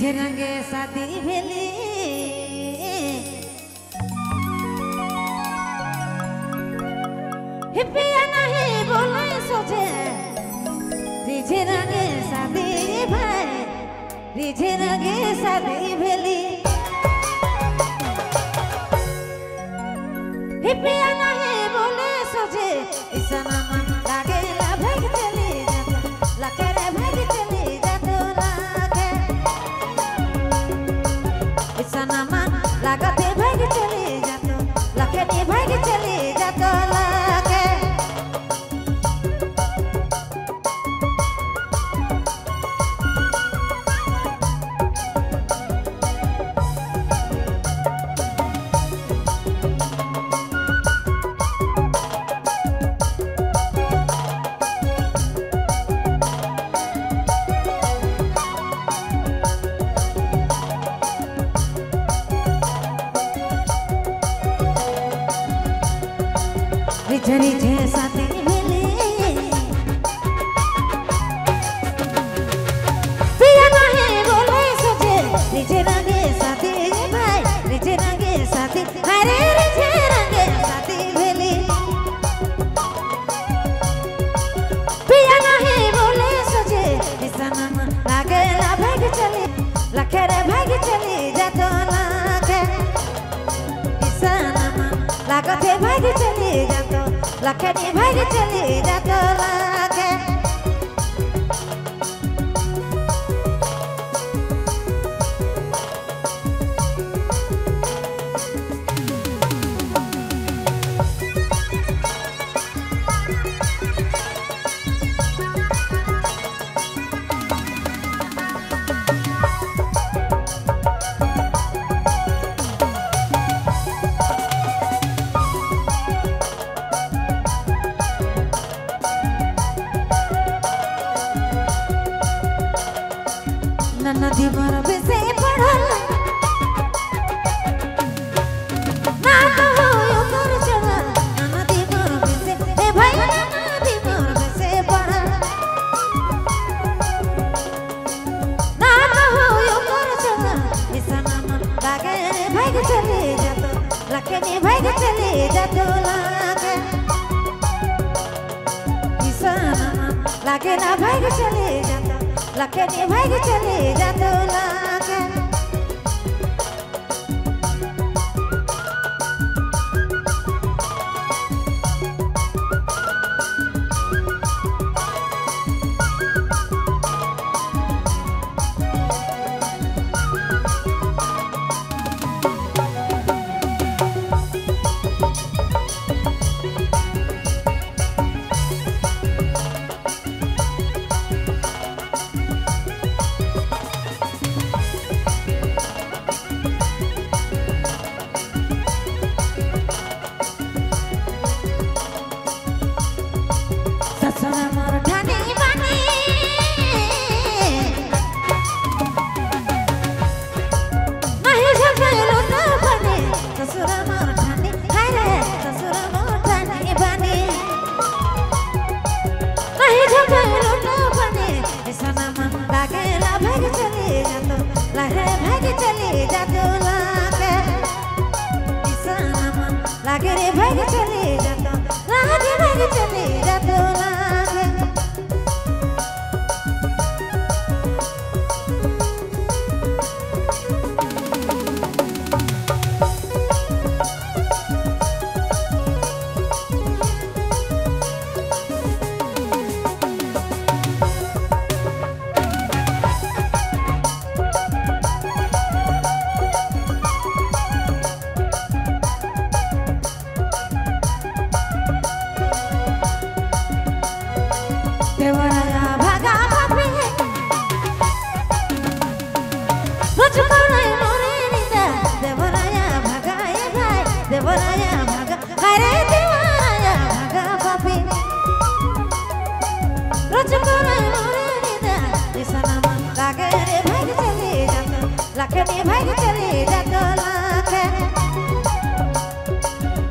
रिझे रंगे शादी भेली हिपिया नहीं बोले सोचे रिझे रंगे शादी भाई रिझे रंगे शादी भेली हिपिया नहीं बोले सोचे ऐसा मन लागे ला भाग चली जातो लागे रे भाग चली जातो लागे ऐसा मन लागते भाग चली जातो लागे नी भाग चली जातो लागे रिझे शादी भेली पिया नहीं बोले सोचे रिझे रंगे शादी भाई रिझे रंगे शादी अरे रिझे रंगे शादी भेली पिया नहीं बोले सोचे ऐसा मन लागे ला भाग चली लाखे रे भाग चली जातो लागे ऐसा मन लागते भाग चली जातो लाखे नी भाग चली जातो लागे नदी मर बेसे पढ़ल ना तो हो कर चला नदी मर बेसे ए भाई नदी मर बेसे पढ़ल ना तो हो कर चला ऐसा मन लागे भाग चले जातो लागे नी भाग चले जातो लागे ऐसा मन लागे ना भाग चले जातो लाखे नी भाग चले जातो लागे लागे रे भाग चले जातो लागे भाग चले जातो लागे देवराया भागा भाभी मुझको नहीं मोरे निंदा देवराया भागा ये भाई देवराया भागा अरे देवराया भागा भाभी मुझको नहीं मोरे निंदा ऐसा मन लागे रे भाग चले जातो लाखे नी भाग चले जातो लागे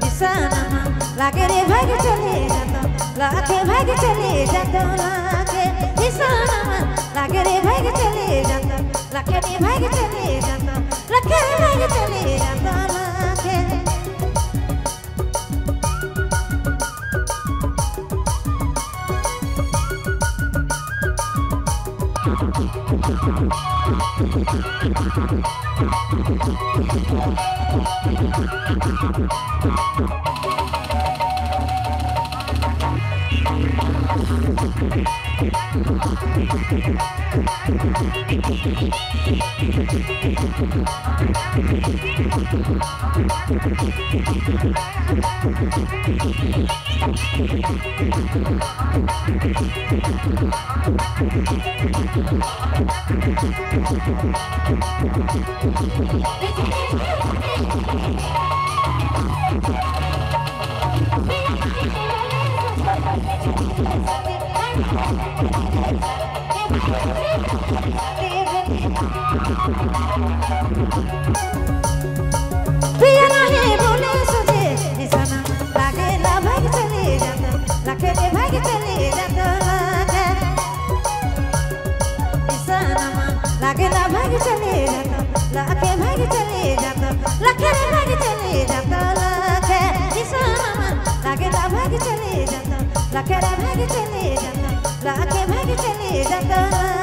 ऐसा मन लागे रे भाग चले जातो लागे भाग चले जातो लागे ऐसा मन लागे रे भाग चले जातो लागे भाग चली जाता लखे भाग चली जाता लाखे पिया नहीं बोले सोचे निशाना लागे ला भाग चली जाता लाखे रे भाग चली जाता निशाना लागे ला भाग चली जाता लाखे भाग चली जाता लाखे रे भाग चली जाता लाखे निशाना लागे ला भाग चली जाता लाखे रे भाग चली जाता लाखे भाग चली जाता